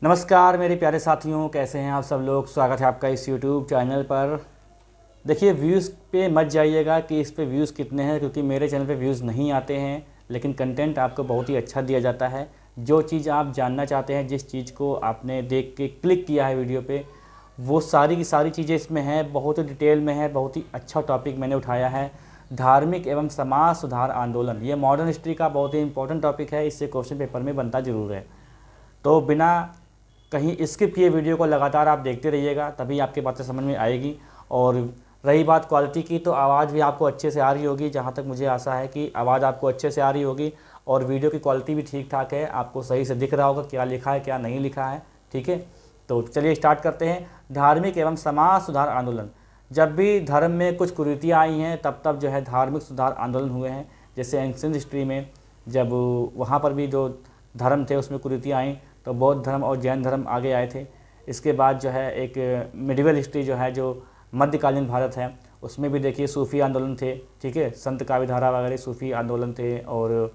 नमस्कार मेरे प्यारे साथियों, कैसे हैं आप सब लोग। स्वागत है आपका इस YouTube चैनल पर। देखिए, व्यूज़ पे मत जाइएगा कि इस पे व्यूज़ कितने हैं, क्योंकि मेरे चैनल पे व्यूज़ नहीं आते हैं, लेकिन कंटेंट आपको बहुत ही अच्छा दिया जाता है। जो चीज़ आप जानना चाहते हैं, जिस चीज़ को आपने देख के क्लिक किया है वीडियो पे, वो सारी की सारी चीज़ें इसमें हैं। बहुत ही डिटेल में है, बहुत ही अच्छा टॉपिक मैंने उठाया है, धार्मिक एवं समाज सुधार आंदोलन। ये मॉडर्न हिस्ट्री का बहुत ही इंपॉर्टेंट टॉपिक है, इससे क्वेश्चन पेपर में बनता ज़रूर है। तो बिना कहीं स्किप किए वीडियो को लगातार आप देखते रहिएगा, तभी आपकी बातें समझ में आएगी। और रही बात क्वालिटी की, तो आवाज़ भी आपको अच्छे से आ रही होगी। जहाँ तक मुझे आशा है कि आवाज़ आपको अच्छे से आ रही होगी और वीडियो की क्वालिटी भी ठीक ठाक है, आपको सही से दिख रहा होगा क्या लिखा है क्या नहीं लिखा है। ठीक है, तो चलिए स्टार्ट करते हैं। धार्मिक एवं समाज सुधार आंदोलन। जब भी धर्म में कुछ कुरीतियाँ आई हैं, तब तब जो है धार्मिक सुधार आंदोलन हुए हैं। जैसे एंशिएंट हिस्ट्री में जब वहाँ पर भी जो धर्म थे उसमें कुरीतियाँ आई, तो बौद्ध धर्म और जैन धर्म आगे आए थे। इसके बाद जो है एक मिडिवल हिस्ट्री जो है, जो मध्यकालीन भारत है, उसमें भी देखिए सूफ़ी आंदोलन थे। ठीक है, संत काव्यधारा वगैरह सूफ़ी आंदोलन थे और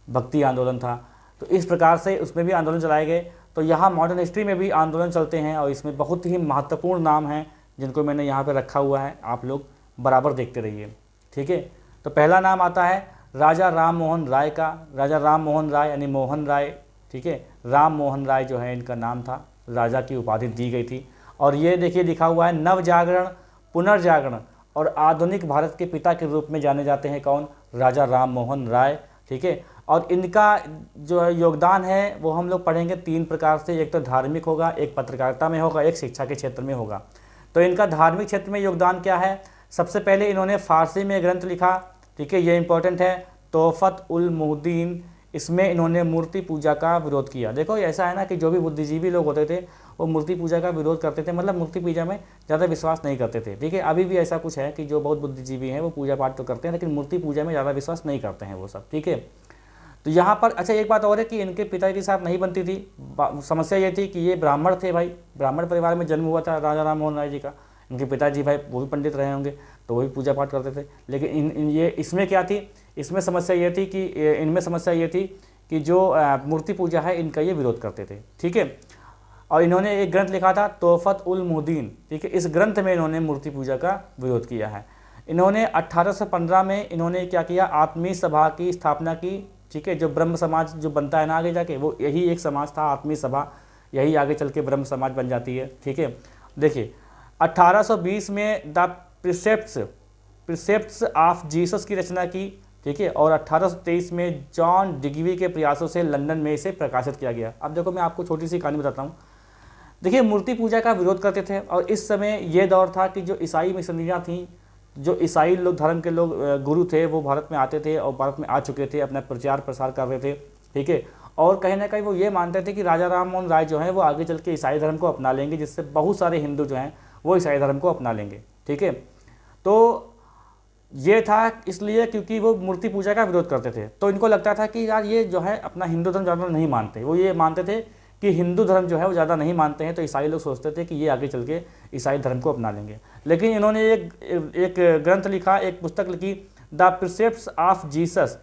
भक्ति आंदोलन था। तो इस प्रकार से उसमें भी आंदोलन चलाए गए। तो यहाँ मॉडर्न हिस्ट्री में भी आंदोलन चलते हैं और इसमें बहुत ही महत्वपूर्ण नाम हैं जिनको मैंने यहाँ पर रखा हुआ है, आप लोग बराबर देखते रहिए। ठीक है, तो पहला नाम आता है राजा राम मोहन राय का। राजा राम मोहन राय यानी मोहन राय। ठीक है, राम मोहन राय जो है इनका नाम था, राजा की उपाधि दी गई थी। और ये देखिए लिखा हुआ है नवजागरण, पुनर्जागरण और आधुनिक भारत के पिता के रूप में जाने जाते हैं। कौन? राजा राम मोहन राय। ठीक है, और इनका जो है योगदान है वो हम लोग पढ़ेंगे तीन प्रकार से। एक तो धार्मिक होगा, एक पत्रकारिता में होगा, एक शिक्षा के क्षेत्र में होगा। तो इनका धार्मिक क्षेत्र में योगदान क्या है? सबसे पहले इन्होंने फारसी में ग्रंथ लिखा। ठीक है, ये इंपॉर्टेंट है, तोहफत उल मुहद्दीन। इसमें इन्होंने मूर्ति पूजा का विरोध किया। देखो ऐसा है ना कि जो भी बुद्धिजीवी लोग होते थे वो मूर्ति पूजा का विरोध करते थे, मतलब मूर्ति पूजा में ज़्यादा विश्वास नहीं करते थे। ठीक है, अभी भी ऐसा कुछ है कि जो बहुत बुद्धिजीवी हैं वो पूजा पाठ तो करते हैं, लेकिन मूर्ति पूजा में ज़्यादा विश्वास नहीं करते हैं वो सब। ठीक है, तो यहाँ पर अच्छा एक बात और है कि इनके पिता के साथ नहीं बनती थी। समस्या ये थी कि ये ब्राह्मण थे भाई, ब्राह्मण परिवार में जन्म हुआ था राजा राम मोहन राय जी का। इनके पिताजी भाई वो भी पंडित रहे होंगे, तो वो भी पूजा पाठ करते थे। लेकिन ये इसमें क्या थी, इसमें समस्या ये थी कि इनमें समस्या ये थी कि जो मूर्ति पूजा है इनका ये विरोध करते थे। ठीक है, और इन्होंने एक ग्रंथ लिखा था तोहफत उल मुहद्दीन। ठीक है, इस ग्रंथ में इन्होंने मूर्ति पूजा का विरोध किया है। इन्होंने 1815 में इन्होंने क्या किया, आत्मीय सभा की स्थापना की। ठीक है, जो ब्रह्म समाज जो बनता है ना आगे जाके, वो यही एक समाज था, आत्मीय सभा। यही आगे चल के ब्रह्म समाज बन जाती है। ठीक है, देखिए 1820 में द प्रिसेप्ट्स ऑफ जीसस की रचना की। ठीक है, और 1823 में जॉन डिग्वी के प्रयासों से लंदन में इसे प्रकाशित किया गया। अब देखो मैं आपको छोटी सी कहानी बताता हूँ। देखिए मूर्ति पूजा का विरोध करते थे, और इस समय ये दौर था कि जो ईसाई मिशनरियाँ थीं, जो ईसाई लोग धर्म के लोग गुरु थे, वो भारत में आते थे और भारत में आ चुके थे, अपना प्रचार प्रसार कर रहे थे। ठीक है, और कहीं ना कहीं वो ये मानते थे कि राजा राम मोहन राय जो है वो आगे चल के ईसाई धर्म को अपना लेंगे, जिससे बहुत सारे हिंदू जो हैं वो ईसाई धर्म को अपना लेंगे। ठीक है, तो ये था इसलिए क्योंकि वो मूर्ति पूजा का विरोध करते थे। तो इनको लगता था कि यार ये जो है अपना हिंदू धर्म ज़्यादा नहीं मानते। वो ये मानते थे कि हिंदू धर्म जो है वो ज़्यादा नहीं मानते हैं, तो ईसाई लोग सोचते थे कि ये आगे चल के ईसाई धर्म को अपना लेंगे। लेकिन इन्होंने एक ग्रंथ लिखा, एक पुस्तक लिखी, द प्रिसेप्ट्स ऑफ जीसस।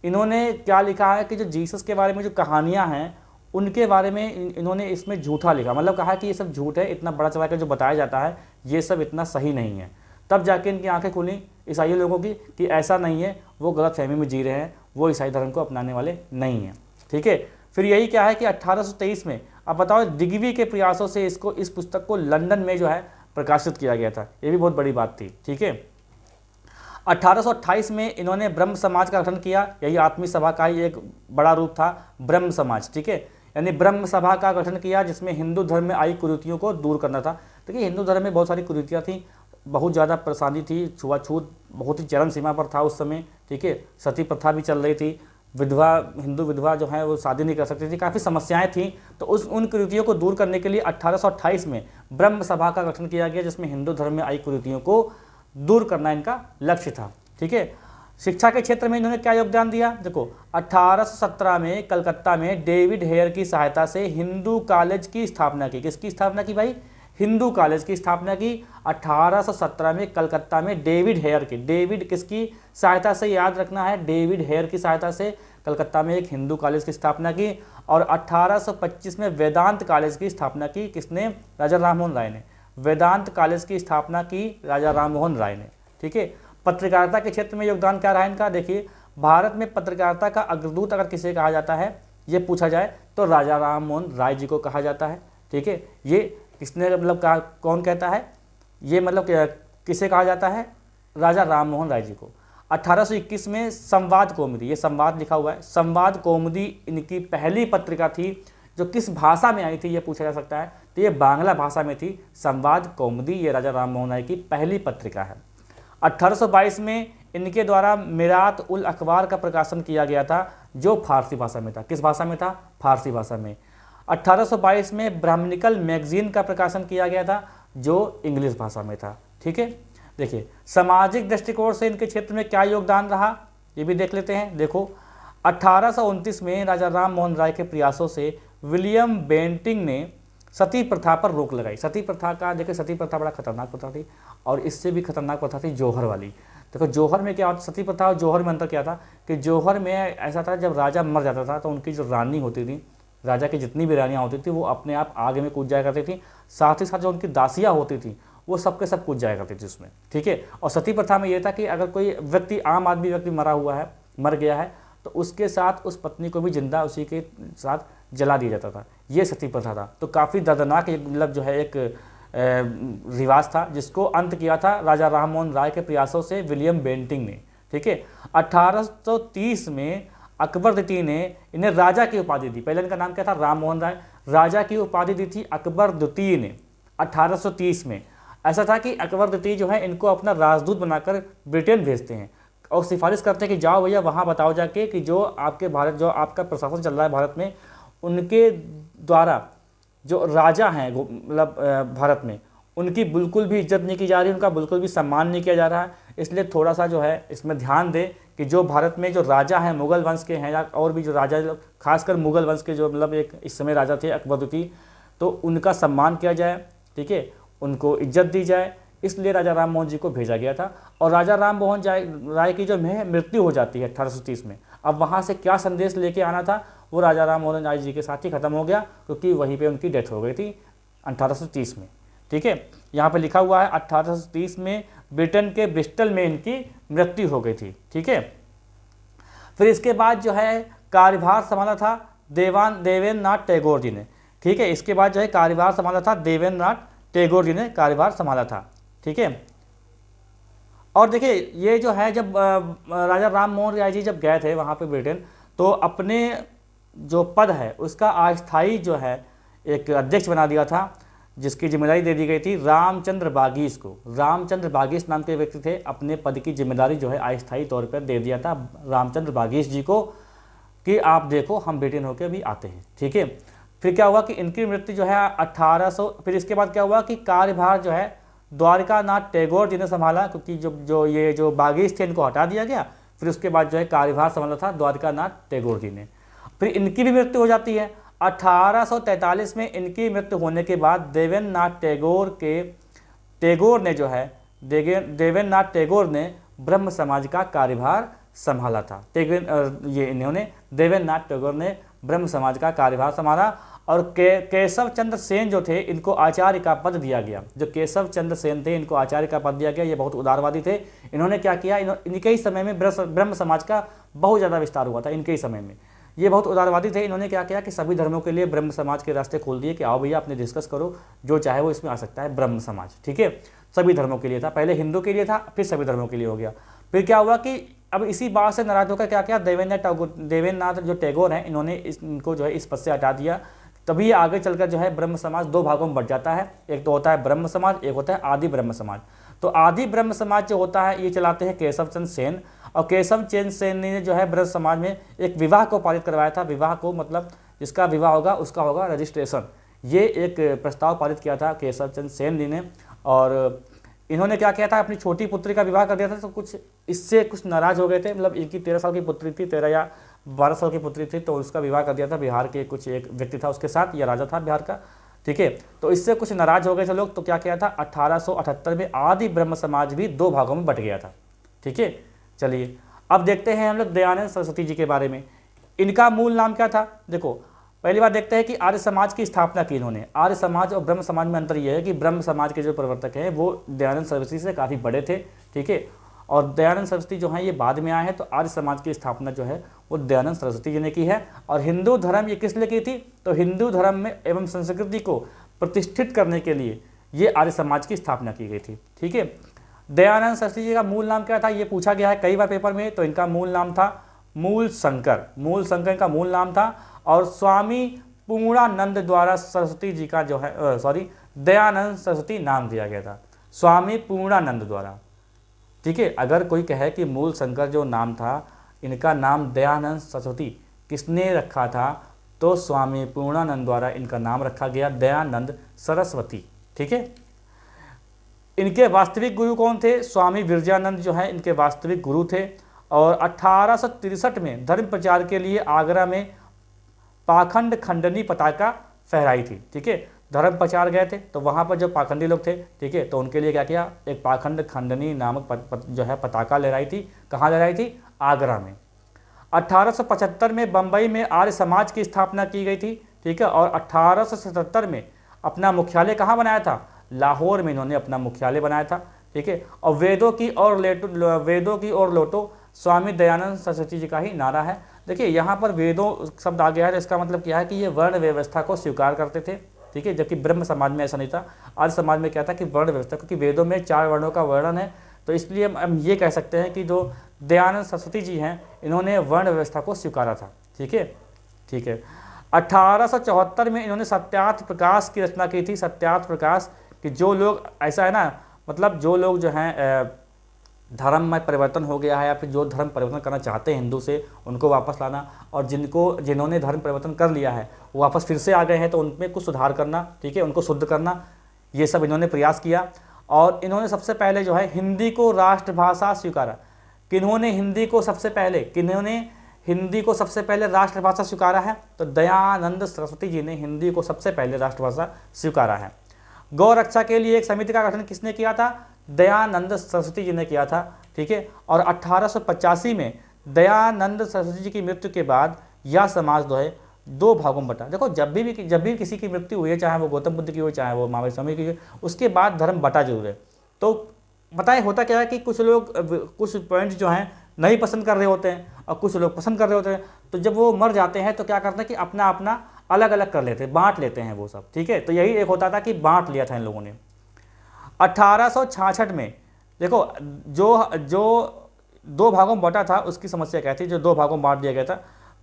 इन्होंने क्या लिखा है कि जो जीसस के बारे में जो कहानियाँ हैं उनके बारे में इन्होंने इसमें झूठा लिखा, मतलब कहा कि ये सब झूठ है, इतना बड़ा चढ़ा कर जो बताया जाता है ये सब इतना सही नहीं है। तब जाके इनकी आंखें खुली ईसाई लोगों की कि ऐसा नहीं है, वो गलत फहमी में जी रहे हैं, वो ईसाई धर्म को अपनाने वाले नहीं हैं। ठीक है, फिर यही क्या है कि 1823 में, अब बताओ, दिग्वी के प्रयासों से इस पुस्तक को लंदन में जो है प्रकाशित किया गया था। ये भी बहुत बड़ी बात थी। ठीक है, 1828 में इन्होंने ब्रह्म समाज का गठन किया। यही आत्मीय सभा का ही एक बड़ा रूप था, ब्रह्म समाज। ठीक है, यानी ब्रह्म सभा का गठन किया, जिसमें हिंदू धर्म में आई कुरीतियों को दूर करना था। देखिए हिंदू धर्म में बहुत सारी कुरीतियाँ थी, बहुत ज़्यादा परेशानी थी, छुआछूत बहुत ही चरम सीमा पर था उस समय। ठीक है, सती प्रथा भी चल रही थी, हिंदू विधवा जो है वो शादी नहीं कर सकती थी, काफ़ी समस्याएं थी। तो उन कुरीतियों को दूर करने के लिए 1828 में ब्रह्म सभा का गठन किया गया, जिसमें हिंदू धर्म में आई कुरीतियों को दूर करना इनका लक्ष्य था। ठीक है, शिक्षा के क्षेत्र में इन्होंने क्या योगदान दिया? देखो 1817 में कलकत्ता में डेविड हेयर की सहायता से हिंदू कॉलेज की स्थापना की। किसकी स्थापना की भाई? हिंदू कॉलेज की स्थापना की 1817 में कलकत्ता में डेविड हेयर की। डेविड किसकी सहायता से? याद रखना है, डेविड हेयर की सहायता से कलकत्ता में एक हिंदू कॉलेज की स्थापना की। और 1825 में वेदांत कॉलेज की स्थापना की। किसने? राजा राम मोहन राय ने। वेदांत कॉलेज की स्थापना की राजा राम मोहन राय ने। ठीक है। पत्रकारिता के क्षेत्र में योगदान क्या रहा इनका? देखिए, भारत में पत्रकारिता का अग्रदूत अगर किसे कहा जाता है, ये पूछा जाए तो राजा राम मोहन राय जी को कहा जाता है। ठीक है। ये किसने मतलब कहा, कौन कहता है ये, मतलब किसे कहा जाता है? राजा राम मोहन राय जी को। 1821 में संवाद कौमुदी, ये संवाद लिखा हुआ है, संवाद कौमुदी इनकी पहली पत्रिका थी। जो किस भाषा में आई थी ये पूछा जा सकता है, तो ये बांग्ला भाषा में थी। संवाद कौमुदी ये राजा राम मोहन राय की पहली पत्रिका है। 1822 में इनके द्वारा मिरात उल अखबार का प्रकाशन किया गया था, जो फारसी भाषा में था। किस भाषा में था? फारसी भाषा में। 1822 में ब्राह्मणिकल मैगजीन का प्रकाशन किया गया था, जो इंग्लिश भाषा में था। ठीक है। देखिए, सामाजिक दृष्टिकोण से इनके क्षेत्र में क्या योगदान रहा, ये भी देख लेते हैं। देखो, 1829 में राजा राम मोहन राय के प्रयासों से विलियम बेंटिंग ने सती प्रथा पर रोक लगाई। सती प्रथा का, देखिए, सती प्रथा बड़ा खतरनाक प्रथा थी, और इससे भी खतरनाक प्रथा थी जौहर वाली। देखो, जौहर में क्या होता, सती प्रथा और जौहर में अंतर क्या था कि जौहर में ऐसा था, जब राजा मर जाता था तो उनकी जो रानी होती थी, राजा की जितनी भी रानियाँ होती थी, वो अपने आप आग में कूद जाया करती थी। साथ ही साथ जो उनकी दासियाँ होती थी, वो सबके सब कूद जाया करती थी उसमें। ठीक है। और सती प्रथा में ये था कि अगर कोई व्यक्ति, आम आदमी व्यक्ति मर गया है, तो उसके साथ उस पत्नी को भी जिंदा उसी के साथ जला दिया जाता था। ये सती प्रथा था। तो काफ़ी दर्दनाक मतलब जो है एक रिवाज था, जिसको अंत किया था राजा राम मोहन राय के प्रयासों से विलियम बेंटिंग ने। ठीक है। 1830 में अकबर द्वितीय ने इन्हें राजा की उपाधि दी। पहले इनका नाम क्या था? राम मोहन राय। राजा की उपाधि दी थी अकबर द्वितीय ने 1830 में। ऐसा था कि अकबर द्वितीय जो है इनको अपना राजदूत बनाकर ब्रिटेन भेजते हैं और सिफारिश करते हैं कि जाओ भैया वहाँ बताओ जाके कि जो आपके भारत, जो आपका प्रशासन चल रहा है भारत में, उनके द्वारा जो राजा हैं मतलब भारत में, उनकी बिल्कुल भी इज्जत नहीं की जा रही, उनका बिल्कुल भी सम्मान नहीं किया जा रहा है। इसलिए थोड़ा सा जो है इसमें ध्यान दें कि जो भारत में जो राजा हैं मुगल वंश के हैं, या और भी जो राजा, खासकर मुगल वंश के जो मतलब एक इस समय राजा थे अकबर द्वितीय, तो उनका सम्मान किया जाए। ठीक है। उनको इज्जत दी जाए, इसलिए राजा राम मोहन जी को भेजा गया था। और राजा राम मोहन राय की जो मृत्यु हो जाती है 1830 में, अब वहाँ से क्या संदेश लेके आना था, वो राजा राम मोहन राय जी के साथ ही खत्म हो गया, क्योंकि वहीं पे उनकी डेथ हो गई थी 1830 में। ठीक है। यहाँ पे लिखा हुआ है 1830 में ब्रिटेन के ब्रिस्टल में इनकी मृत्यु हो गई थी। ठीक है। फिर इसके बाद जो है कार्यभार संभाला था देवेंद्र नाथ टैगोर जी ने। ठीक है। इसके बाद जो है कार्यभार संभाला था देवेंद्र नाथ टैगोर जी ने कार्यभार संभाला था। ठीक है। और देखिए, ये जो है जब राजा राम मोहन राय जी जब गए थे वहाँ पे ब्रिटेन, तो अपने जो पद है उसका अस्थायी जो है एक अध्यक्ष बना दिया था, जिसकी जिम्मेदारी दे दी गई थी रामचंद्र बागीस को। रामचंद्र बागीस नाम के व्यक्ति थे, अपने पद की जिम्मेदारी जो है अस्थायी तौर पर दे दिया था रामचंद्र बागीस जी को, कि आप देखो हम ब्रिटेन होकर भी आते हैं। ठीक है। फिर क्या हुआ कि इनकी मृत्यु जो है 1800, फिर इसके बाद क्या हुआ कि कार्यभार जो है द्वारका नाथ टैगोर जी ने संभाला, क्योंकि जो बागीस थे इनको हटा दिया गया। फिर उसके बाद जो है कार्यभार संभाला था द्वारका नाथ टैगोर जी ने। फिर इनकी भी मृत्यु हो जाती है 1843 में। इनकी मृत्यु होने के बाद देवेंद्र नाथ टैगोर ने ब्रह्म समाज का कार्यभार संभाला था। देवेंद्र नाथ टैगोर ने ब्रह्म समाज का कार्यभार संभाला। और केशव चंद्र सेन जो थे, इनको आचार्य का पद दिया गया। जो केशव चंद्र सेन थे, इनको आचार्य का पद दिया गया। ये बहुत उदारवादी थे। इन्होंने क्या किया, इनके ही समय में ब्रह्म समाज का बहुत ज़्यादा विस्तार हुआ था। इनके ही समय में ये बहुत उदारवादी थे। इन्होंने क्या किया कि सभी धर्मों के लिए ब्रह्म समाज के रास्ते खोल दिए कि आओ भैया अपने डिस्कस करो, जो चाहे वो इसमें आ सकता है ब्रह्म समाज। ठीक है। सभी धर्मों के लिए था, पहले हिंदू के लिए था, फिर सभी धर्मों के लिए हो गया। फिर क्या हुआ कि अब इसी बात से नाराज होकर क्या किया, देवेंद्र नाथ जो टैगोर हैं, इन्होंने इनको जो है इस पद से हटा दिया। तभी आगे चलकर जो है ब्रह्म समाज दो भागों में बढ़ जाता है। एक तो होता है ब्रह्म समाज, एक होता है आदि ब्रह्म समाज। तो आदि ब्रह्म समाज जो होता है ये चलाते हैं केशव चंद्र सेन। और केशव चंद्र सेन ने जो है ब्रह्म समाज में एक विवाह को पारित करवाया था। विवाह को मतलब जिसका विवाह होगा उसका होगा रजिस्ट्रेशन। ये एक प्रस्ताव पारित किया था केशव चंद्र सेन जी ने। और इन्होंने क्या किया था, अपनी छोटी पुत्री का विवाह कर दिया था। तो कुछ इससे कुछ नाराज हो गए थे। मतलब इनकी 13 साल की पुत्री थी, 13 या 12 साल की पुत्री थी, तो उसका विवाह कर दिया था बिहार के कुछ एक व्यक्ति था उसके साथ, या राजा था बिहार का। ठीक है। तो इससे कुछ नाराज हो गए थे लोग। तो क्या किया था, 1878 में आदि ब्रह्म समाज भी दो भागों में बट गया था। ठीक है। चलिए अब देखते हैं हम लोग दयानंद सरस्वती जी के बारे में। इनका मूल नाम क्या था? देखो पहली बात देखते हैं कि आर्य समाज की स्थापना की इन्होंने। आर्य समाज और ब्रह्म समाज में अंतर यह है कि ब्रह्म समाज के जो प्रवर्तक हैं वो दयानंद सरस्वती से काफ़ी बड़े थे, ठीक है, और दयानंद सरस्वती जो हैं ये बाद में आए हैं। तो आर्य समाज की स्थापना जो है वो दयानंद सरस्वती जी ने की है। और हिंदू धर्म ये किस लिए की थी? तो हिंदू धर्म में एवं संस्कृति को प्रतिष्ठित करने के लिए ये आर्य समाज की स्थापना की गई थी, ठीक है। दयानंद सरस्वती जी का मूल नाम क्या था, ये पूछा गया है कई बार पेपर में। तो इनका मूल नाम था मूल शंकर, मूल शंकर इनका मूल नाम था। और स्वामी पूर्णानंद द्वारा सरस्वती जी का जो है दयानंद सरस्वती नाम दिया गया था, स्वामी पूर्णानंद द्वारा, ठीक है। अगर कोई कहे कि मूल शंकर जो नाम था इनका नाम दयानंद सरस्वती किसने रखा था, तो स्वामी पूर्णानंद द्वारा इनका नाम रखा गया दयानंद सरस्वती, ठीक है। इनके वास्तविक गुरु कौन थे? स्वामी विरजानंद जो है इनके वास्तविक गुरु थे। और 1863 में धर्म प्रचार के लिए आगरा में पाखंड खंडनी पताका फहराई थी, ठीक है। धर्म प्रचार गए थे तो वहाँ पर जो पाखंडी लोग थे, ठीक है, तो उनके लिए क्या किया, एक पाखंड खंडनी नामक जो है पताका लहराई थी। कहाँ लहराई थी? आगरा में। 1875 में बम्बई में आर्य समाज की स्थापना की गई थी, ठीक है। और 1877 में अपना मुख्यालय कहाँ बनाया था? लाहौर में इन्होंने अपना मुख्यालय बनाया था, ठीक है। और वेदों की ओर लौटो स्वामी दयानंद सरस्वती जी का ही नारा है। देखिए यहाँ पर वेदों शब्द आ गया है, तो इसका मतलब क्या है कि ये वर्ण व्यवस्था को स्वीकार करते थे, ठीक है, जबकि ब्रह्म समाज में ऐसा नहीं था। आर्य समाज में क्या था कि वर्ण व्यवस्था, क्योंकि वेदों में 4 वर्णों का वर्णन है, तो इसलिए हम ये कह सकते हैं कि जो दयानंद सरस्वती जी हैं इन्होंने वर्ण व्यवस्था को स्वीकारा था, ठीक है, ठीक है। 1874 में इन्होंने सत्यार्थ प्रकाश की रचना की थी। सत्यार्थ प्रकाश कि जो लोग, ऐसा है ना, मतलब जो लोग जो हैं धर्म में परिवर्तन हो गया है या फिर जो धर्म परिवर्तन करना चाहते हैं हिंदू से, उनको वापस लाना, और जिन्होंने धर्म परिवर्तन कर लिया है वो वापस फिर से आ गए हैं तो उनमें कुछ सुधार करना, ठीक है, उनको शुद्ध करना, ये सब इन्होंने प्रयास किया। और इन्होंने सबसे पहले जो है हिंदी को राष्ट्रभाषा स्वीकारा। किन्होंने हिंदी को सबसे पहले राष्ट्रभाषा स्वीकारा है? तो दयानंद सरस्वती जी ने हिंदी को सबसे पहले राष्ट्रभाषा स्वीकारा है। गौ रक्षा के लिए एक समिति का गठन किसने किया था? दयानंद सरस्वती जी ने किया था, ठीक है। और 1885 में दयानंद सरस्वती जी की मृत्यु के बाद यह समाज जो है 2 भागों में बटा। देखो जब भी किसी की मृत्यु हुई है, चाहे वो गौतम बुद्ध की हो चाहे वो महावीर स्वामी की हो, उसके बाद धर्म बटा जरूर है। तो बताएं होता क्या है कि कुछ लोग कुछ पॉइंट्स जो हैं नहीं पसंद कर रहे होते हैं और कुछ लोग पसंद कर रहे होते हैं। तो जब वो मर जाते हैं तो क्या करते हैं कि अपना अपना अलग अलग कर लेते हैं, बांट लेते हैं वो सब, ठीक है। तो यही एक होता था कि बांट लिया था इन लोगों ने। 1866 में देखो जो 2 भागों में बांटा था उसकी समस्या क्या थी? जो 2 भागों में बांट दिया गया था,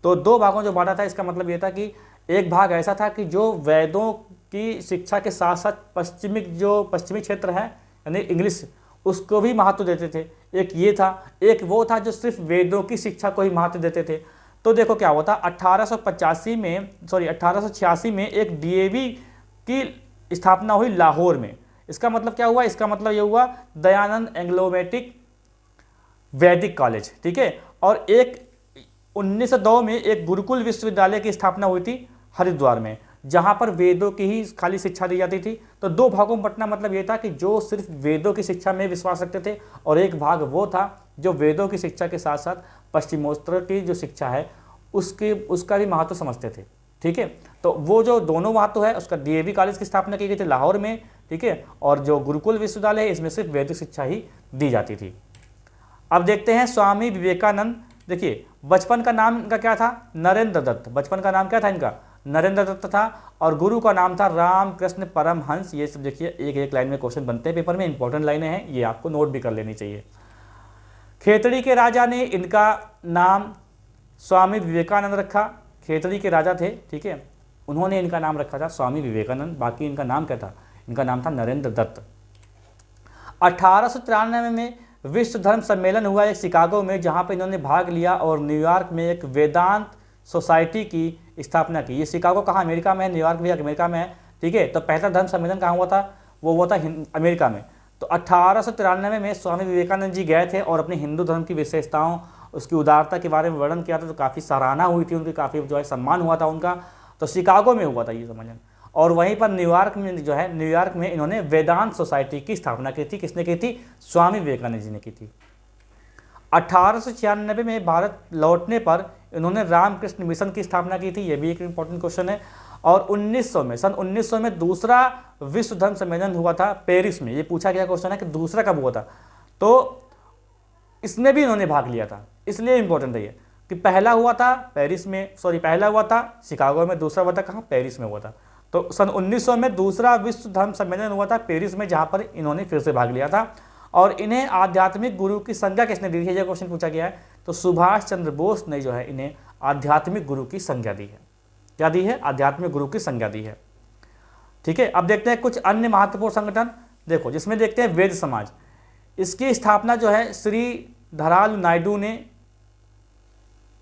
तो 2 भागों जो बांटा था इसका मतलब ये था कि एक भाग ऐसा था कि जो वेदों की शिक्षा के साथ साथ पश्चिमी क्षेत्र है यानी इंग्लिश, उसको भी महत्व देते थे। एक ये था, एक वो था जो सिर्फ वेदों की शिक्षा को ही महत्व देते थे। तो देखो क्या हुआ था, 1886 में एक डीएवी की स्थापना हुई लाहौर में। इसका मतलब क्या हुआ? इसका मतलब ये हुआ दयानंद एंग्लोमेटिक वैदिक कॉलेज, ठीक है। और एक 1902 में एक गुरुकुल विश्वविद्यालय की स्थापना हुई थी हरिद्वार में, जहां पर वेदों की ही खाली शिक्षा दी जाती थी। तो 2 भागों में बंटना मतलब ये था कि जो सिर्फ वेदों की शिक्षा में विश्वास रखते थे, और एक भाग वो था जो वेदों की शिक्षा के साथ साथ पश्चिमोत्तर की जो शिक्षा है उसका भी महत्व समझते थे, ठीक है। तो वो जो दोनों महत्व है उसका डीएवी कॉलेज की स्थापना की गई थी लाहौर में, ठीक है। और जो गुरुकुल विश्वविद्यालय है इसमें सिर्फ वैदिक शिक्षा ही दी जाती थी। अब देखते हैं स्वामी विवेकानंद। देखिए बचपन का नाम इनका क्या था? नरेंद्र दत्त। बचपन का नाम क्या था इनका? नरेंद्र दत्त था। और गुरु का नाम था रामकृष्ण परमहंस। ये सब देखिए एक एक लाइन में क्वेश्चन बनते हैं पेपर में, इंपॉर्टेंट लाइनें हैं, ये आपको नोट भी कर लेनी चाहिए। खेतड़ी के राजा ने इनका नाम स्वामी विवेकानंद रखा। खेतड़ी के राजा थे, ठीक है, उन्होंने इनका नाम रखा था स्वामी विवेकानंद। बाकी इनका नाम क्या था? इनका नाम था नरेंद्र दत्त। 1893 में विश्व धर्म सम्मेलन हुआ एक शिकागो में, जहां पर इन्होंने भाग लिया और न्यूयॉर्क में एक वेदांत सोसाइटी की स्थापना की। ये शिकागो कहाँ? अमेरिका में है। न्यूयॉर्क भी अमेरिका में है, ठीक है। तो पहला धर्म सम्मेलन कहाँ हुआ था? वो हुआ था अमेरिका में। तो 1893 में स्वामी विवेकानंद जी गए थे और अपने हिंदू धर्म की विशेषताओं, उसकी उदारता के बारे में वर्णन किया था। तो काफ़ी सराहना हुई थी उनकी, काफ़ी जो है सम्मान हुआ था उनका। तो शिकागो में हुआ था ये सम्मेलन। और वहीं पर न्यूयॉर्क में इन्होंने वेदांत सोसाइटी की स्थापना की थी। किसने की थी? स्वामी विवेकानंद जी ने की थी। 1896 में भारत लौटने पर इन्होंने रामकृष्ण मिशन की स्थापना की थी, ये भी एक इंपॉर्टेंट क्वेश्चन है। और 1900 में, सन 1900 में दूसरा विश्व धर्म सम्मेलन हुआ था पेरिस में। ये पूछा गया क्वेश्चन है कि दूसरा कब हुआ था, तो इसमें भी इन्होंने भाग लिया था, इसलिए इंपॉर्टेंट है ये कि पहला हुआ था पेरिस में, पहला हुआ था शिकागो में, दूसरा हुआ था कहाँ, पेरिस में हुआ था। तो सन 1900 में दूसरा विश्व धर्म सम्मेलन हुआ था पेरिस में, जहाँ पर इन्होंने फिर से भाग लिया था। और इन्हें आध्यात्मिक गुरु की संज्ञा किसने दी है, यह क्वेश्चन पूछा गया है। तो सुभाष चंद्र बोस ने जो है इन्हें आध्यात्मिक गुरु की संज्ञा दी है। क्या दी है, आध्यात्मिक गुरु की संज्ञा दी है। ठीक है, अब देखते हैं कुछ अन्य महत्वपूर्ण संगठन। देखो, जिसमें देखते हैं वेद समाज, इसकी स्थापना जो है श्री धराल नायडू ने,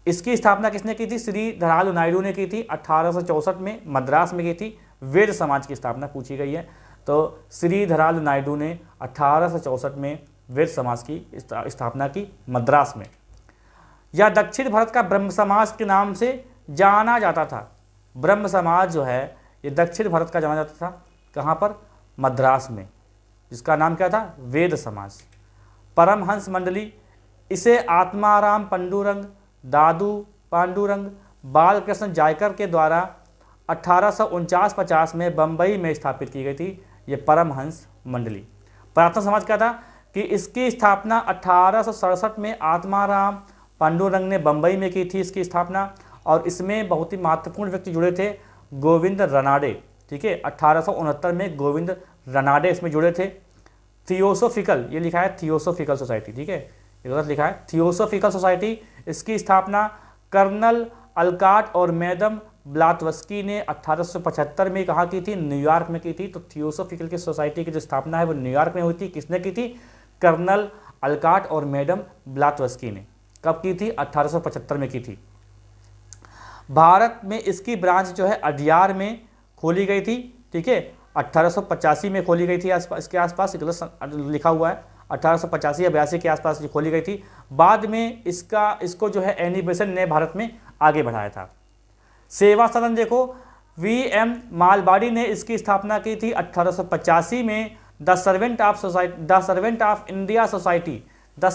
इसकी स्थापना किसने की थी, श्री धराल नायडू ने की थी 1864 में, मद्रास में की थी। वेद समाज की स्थापना पूछी गई है, तो श्री धराल नायडू ने 1864 में वेद समाज की स्थापना की मद्रास में। यह दक्षिण भारत का ब्रह्म समाज के नाम से जाना जाता था। ब्रह्म समाज जो है ये दक्षिण भारत का जाना जाता था, कहाँ पर, मद्रास में, जिसका नाम क्या था, वेद समाज। परमहंस मंडली, इसे आत्माराम पंडुरंग, दादू पांडुरंग, बालकृष्ण जायकर के द्वारा 1849-50 में बम्बई में स्थापित की गई थी। ये परमहंस मंडली। प्रार्थना समाज क्या था कि इसकी स्थापना 1867 में आत्माराम पांडुरंग ने बम्बई में की थी इसकी स्थापना, और इसमें बहुत ही महत्वपूर्ण व्यक्ति जुड़े थे, गोविंद रनाडे। ठीक है, 1869 में गोविंद रनाडे इसमें जुड़े थे। थियोसोफिकल, ये लिखा है थियोसोफिकल सोसाइटी, ठीक है, ये गलत लिखा है, थियोसोफिकल सोसाइटी, इसकी स्थापना कर्नल अल्काट और मैडम ब्लातवस्की ने 1875 में कहाँ की थी, न्यूयॉर्क में की थी। तो थियोसोफिकल की सोसाइटी की जो स्थापना है वो न्यूयॉर्क में हुई थी। किसने की थी, कर्नल अल्काट और मैडम ब्लातवस्की ने। कब की थी, 1875 में की थी। भारत में इसकी ब्रांच जो है अडियार में खोली गई थी। ठीक है, 1885 में खोली गई थी, इसके आसपास लिखा हुआ है, 1885 या 82 के आसपास ये खोली गई थी। बाद में इसको जो है एनी बेसेंट ने भारत में आगे बढ़ाया था। सेवा सदन देखो, VM मालबाड़ी ने इसकी स्थापना की थी 1885 में। The servant of India society, the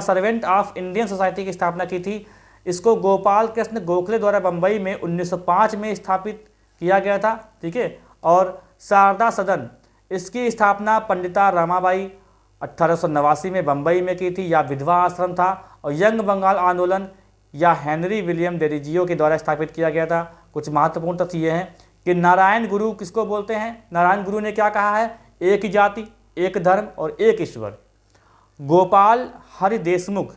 servant of Indian society की स्थापना की थी। इसको गोपाल कृष्ण गोखले द्वारा बंबई में 1905 में स्थापित किया गया था। ठीक है, और शारदा सदन, इसकी स्थापना पंडिता रमाबाई 1889 में बंबई में की थी। या विधवा आश्रम था। और यंग बंगाल आंदोलन या हेनरी विलियम डेरिजियो के द्वारा स्थापित किया गया था। कुछ महत्वपूर्ण तथ्य ये हैं कि नारायण गुरु किसको बोलते हैं, नारायण गुरु ने क्या कहा है, एक ही जाति, एक धर्म और एक ईश्वर। गोपाल हरि देशमुख,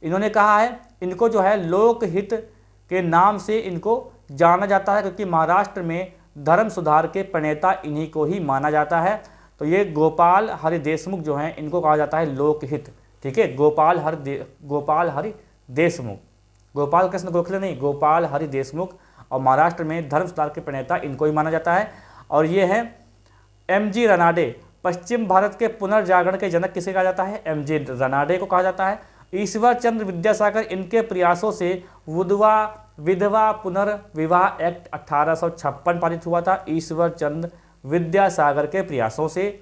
इन्होंने कहा है, इनको जो है लोकहित के नाम से इनको जाना जाता है, क्योंकि महाराष्ट्र में धर्म सुधार के प्रणेता इन्हीं को ही माना जाता है। तो ये गोपाल हरि देशमुख जो हैं, इनको कहा जाता है लोकहित। ठीक है, गोपाल हरि देशमुख, गोपाल कृष्ण गोखले नहीं, गोपाल हरि देशमुख। और महाराष्ट्र में धर्म सुधार के प्रणेता इनको ही माना जाता है। और ये है MG रनाडे, पश्चिम भारत के पुनर्जागरण के जनक किसे कहा जाता है, MG रनाडे को कहा जाता है। ईश्वर चंद्र विद्यासागर, इनके प्रयासों से विधवा पुनर्विवाह एक्ट 1856 पारित हुआ था। ईश्वर चंद्र विद्यासागर के प्रयासों से।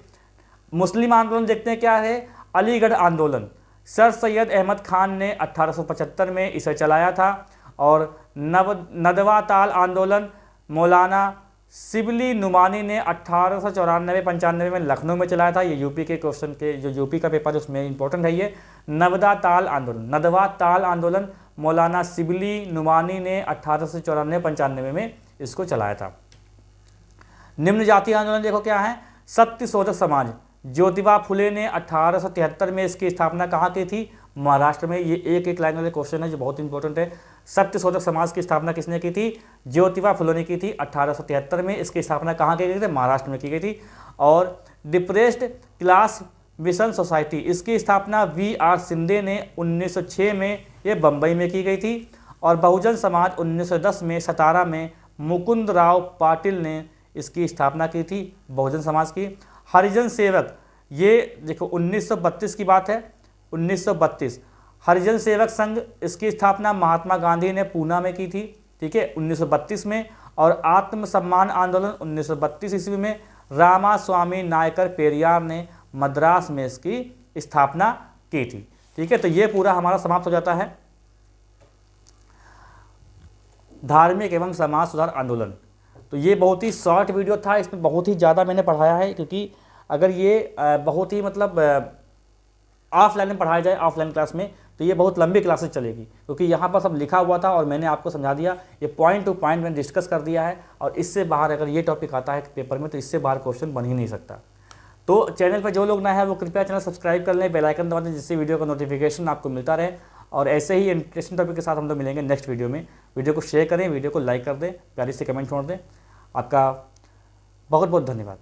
मुस्लिम आंदोलन देखते हैं क्या है, अलीगढ़ आंदोलन, सर सैयद अहमद खान ने 1875 में इसे चलाया था। और नदवा ताल आंदोलन मौलाना शिबली नुमानी ने 1894-95 में लखनऊ में चलाया था। ये यूपी के क्वेश्चन के, जो यूपी का पेपर उसमें इंपॉर्टेंट है ये। नदवा ताल आंदोलन मौलाना शिबली नुमानी ने 1894-95 में इसको चलाया था। निम्न जातीय आंदोलन देखो क्या है, सत्यशोधक समाज, ज्योतिबा फुले ने 1873 में इसकी स्थापना कहाँ की थी, महाराष्ट्र में। ये एक लाइन वाले क्वेश्चन है जो बहुत इंपॉर्टेंट है। सत्यशोधक समाज की स्थापना किसने की थी, ज्योतिबा फुले ने की थी 1873 में। इसकी स्थापना कहाँ की गई थी, महाराष्ट्र में की गई थी। और डिप्रेस्ड क्लास मिशन सोसाइटी, इसकी स्थापना VR शिंदे ने 1906 में ये बम्बई में की गई थी। और बहुजन समाज 1910 में सतारा में मुकुंद राव पाटिल ने इसकी स्थापना की थी, बहुजन समाज की। हरिजन सेवक, ये देखो 1932 की बात है, 1932 हरिजन सेवक संघ, इसकी स्थापना महात्मा गांधी ने पूना में की थी। ठीक है, 1932 में। और आत्मसम्मान आंदोलन 1932 ईस्वी में रामास्वामी नायकर पेरियार ने मद्रास में इसकी स्थापना की थी। ठीक है, तो ये पूरा हमारा समाप्त हो जाता है। धार्मिक एवं समाज सुधार आंदोलन। तो ये बहुत ही शॉर्ट वीडियो था, इसमें बहुत ही ज़्यादा मैंने पढ़ाया है, क्योंकि अगर ये बहुत ही मतलब ऑफलाइन में पढ़ाया जाए, ऑफलाइन क्लास में, तो ये बहुत लंबी क्लासेस चलेगी, क्योंकि यहाँ पर सब लिखा हुआ था और मैंने आपको समझा दिया। ये पॉइंट टू पॉइंट मैंने डिस्कस कर दिया है, और इससे बाहर अगर ये टॉपिक आता है पेपर में तो इससे बाहर क्वेश्चन बन ही नहीं सकता। तो चैनल पर जो लोग नए हैं वो कृपया चैनल सब्सक्राइब कर लें, बेल आइकन दबा दें, जिससे वीडियो का नोटिफिकेशन आपको मिलता रहे। और ऐसे ही इंटरेस्टिंग टॉपिक के साथ हम लोग मिलेंगे नेक्स्ट वीडियो में। वीडियो को शेयर करें, वीडियो को लाइक कर दें, प्यारी से कमेंट छोड़ दें। आपका बहुत बहुत धन्यवाद।